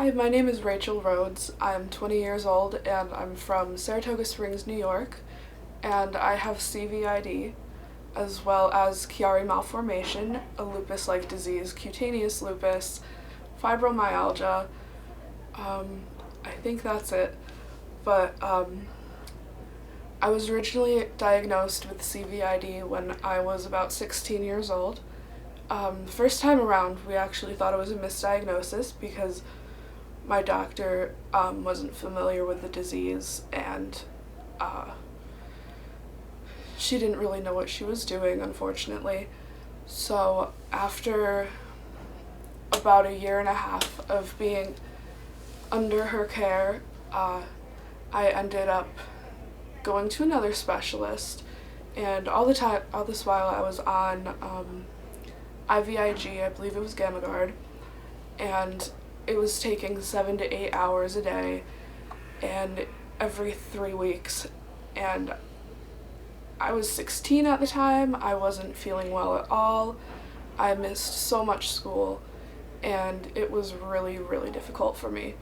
Hi, my name is Rachel Rhodes. I'm 20 years old and I'm from Saratoga Springs, New York, and I have CVID as well as Chiari malformation, a lupus-like disease, cutaneous lupus, fibromyalgia. I think that's it. But I was originally diagnosed with CVID when I was about 16 years old. The first time around, we actually thought it was a misdiagnosis because my doctor wasn't familiar with the disease, and she didn't really know what she was doing, unfortunately. So after about a year and a half of being under her care, I ended up going to another specialist, and all this while I was on IVIG, I believe it was GammaGuard, and it was taking 7 to 8 hours a day and every 3 weeks, and I was 16 at the time. I wasn't feeling well at all. I missed so much school, and it was really, really difficult for me.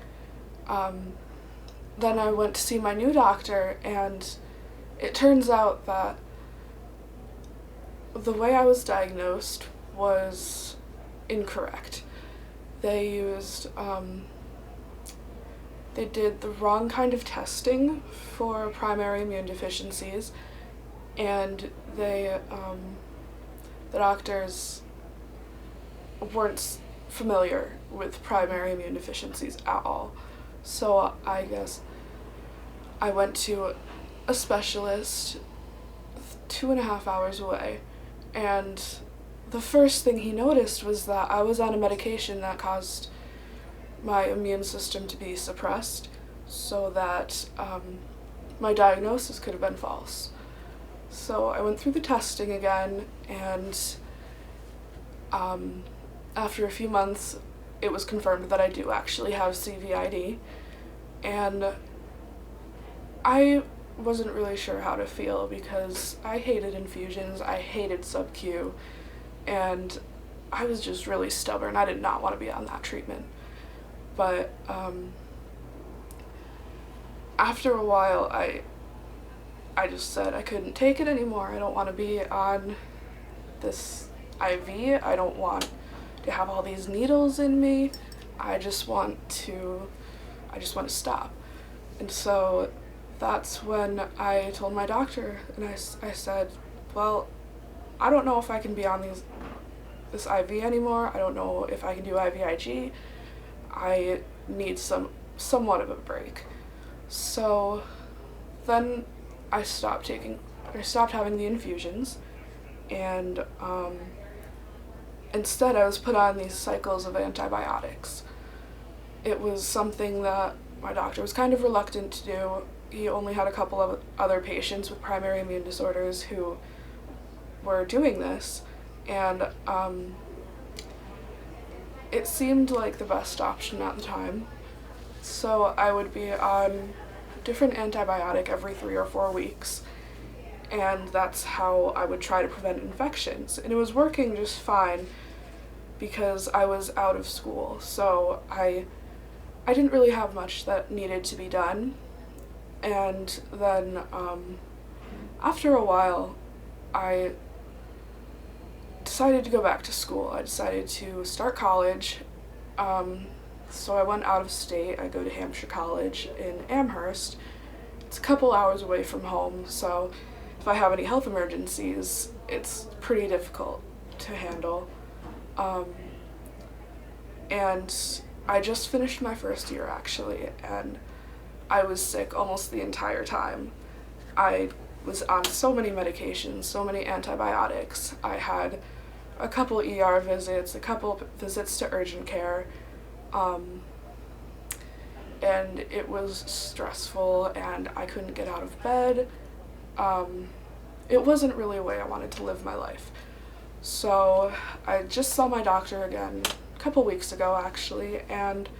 Then I went to see my new doctor, and it turns out that the way I was diagnosed was incorrect. They did the wrong kind of testing for primary immune deficiencies, and the doctors weren't familiar with primary immune deficiencies at all. So I guess I went to a specialist 2.5 hours away, and the first thing he noticed was that I was on a medication that caused my immune system to be suppressed, so that my diagnosis could have been false. So I went through the testing again, and after a few months, it was confirmed that I do actually have CVID, and I wasn't really sure how to feel because I hated infusions, I hated sub-Q, and I was just really stubborn. I did not want to be on that treatment. But after a while, I just said I couldn't take it anymore. I don't want to be on this IV. I don't want to have all these needles in me. I just want to stop. And so that's when I told my doctor, and I said, well, I don't know if I can be on this IV anymore. I don't know if I can do IVIG. I need somewhat of a break. So then I stopped having the infusions, and instead I was put on these cycles of antibiotics. It was something that my doctor was kind of reluctant to do. He only had a couple of other patients with primary immune disorders who were doing this, and it seemed like the best option at the time. So I would be on different antibiotic every 3 or 4 weeks, and that's how I would try to prevent infections. And it was working just fine because I was out of school, so I didn't really have much that needed to be done. And then after a while, I decided to go back to school. I decided to start college. So I went out of state. I go to Hampshire College in Amherst. It's a couple hours away from home, so if I have any health emergencies, it's pretty difficult to handle. And I just finished my first year, actually, and I was sick almost the entire time. I was on so many medications, so many antibiotics. I had a couple ER visits, a couple visits to urgent care, and it was stressful, and I couldn't get out of bed. It wasn't really a way I wanted to live my life. So I just saw my doctor again a couple weeks ago, actually, and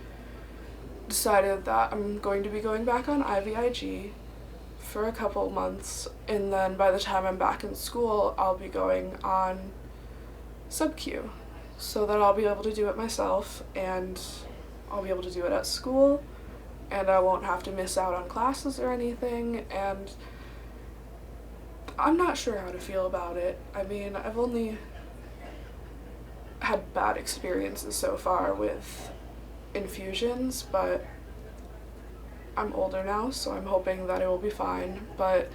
decided that I'm going to be going back on IVIG for a couple months, and then by the time I'm back in school, I'll be going on sub-Q, so that I'll be able to do it myself and I'll be able to do it at school, and I won't have to miss out on classes or anything, and I'm not sure how to feel about it. I mean, I've only had bad experiences so far with infusions, but I'm older now, so I'm hoping that it will be fine. But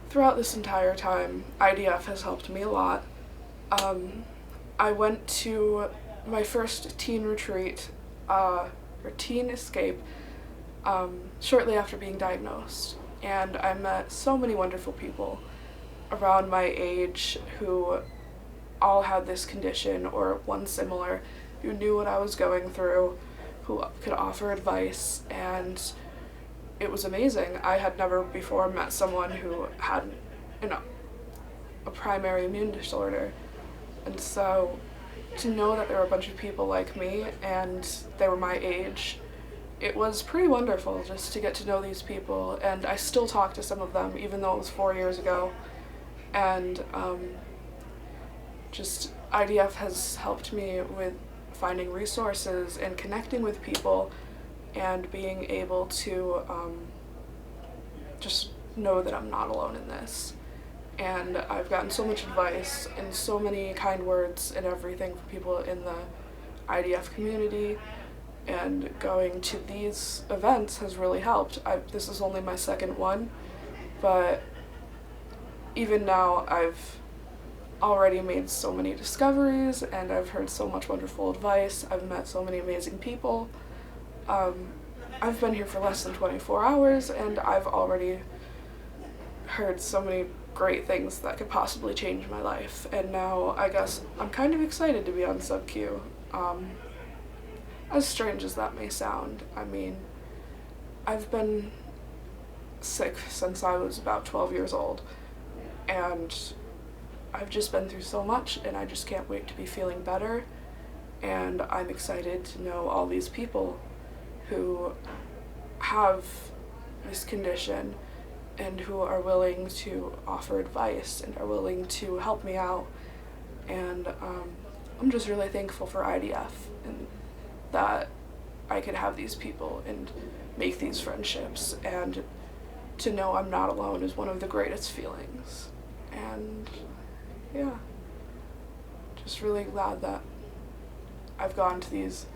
throughout this entire time, IDF has helped me a lot. I went to my first teen retreat, or teen escape, shortly after being diagnosed, and I met so many wonderful people around my age who all had this condition or one similar, who knew what I was going through, who could offer advice, and it was amazing. I had never before met someone who had a primary immune disorder, and so to know that there were a bunch of people like me and they were my age, it was pretty wonderful just to get to know these people, and I still talk to some of them even though it was 4 years ago. And just IDF has helped me with finding resources and connecting with people and being able to just know that I'm not alone in this. And I've gotten so much advice and so many kind words and everything from people in the IDF community, and going to these events has really helped. This is only my second one, but even now I've already made so many discoveries and I've heard so much wonderful advice. I've met so many amazing people. I've been here for less than 24 hours and I've already heard so many great things that could possibly change my life, and now I guess I'm kind of excited to be on sub-Q. As strange as that may sound, I mean, I've been sick since I was about 12 years old, and I've just been through so much, and I just can't wait to be feeling better, and I'm excited to know all these people who have this condition and who are willing to offer advice and are willing to help me out. And I'm just really thankful for IDF and that I could have these people and make these friendships, and to know I'm not alone is one of the greatest feelings. And yeah, just really glad that I've gone to these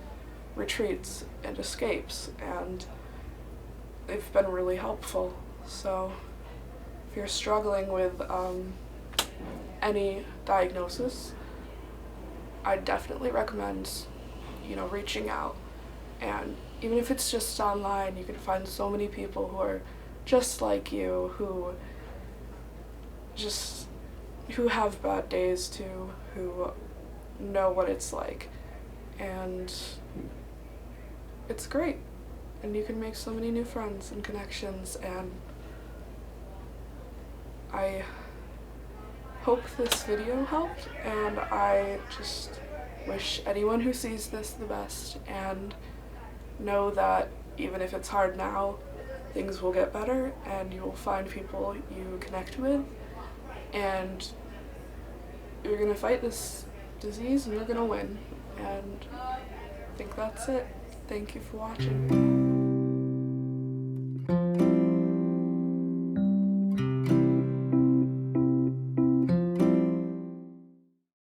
retreats and escapes, and they've been really helpful. So if you're struggling with any diagnosis, I definitely recommend, reaching out. And even if it's just online, you can find so many people who are just like you, who have bad days too, who know what it's like. And it's great. And you can make so many new friends and connections, and I hope this video helped, and I just wish anyone who sees this the best, and know that even if it's hard now, things will get better and you will find people you connect with, and you're gonna fight this disease and you're gonna win. And I think that's it. Thank you for watching.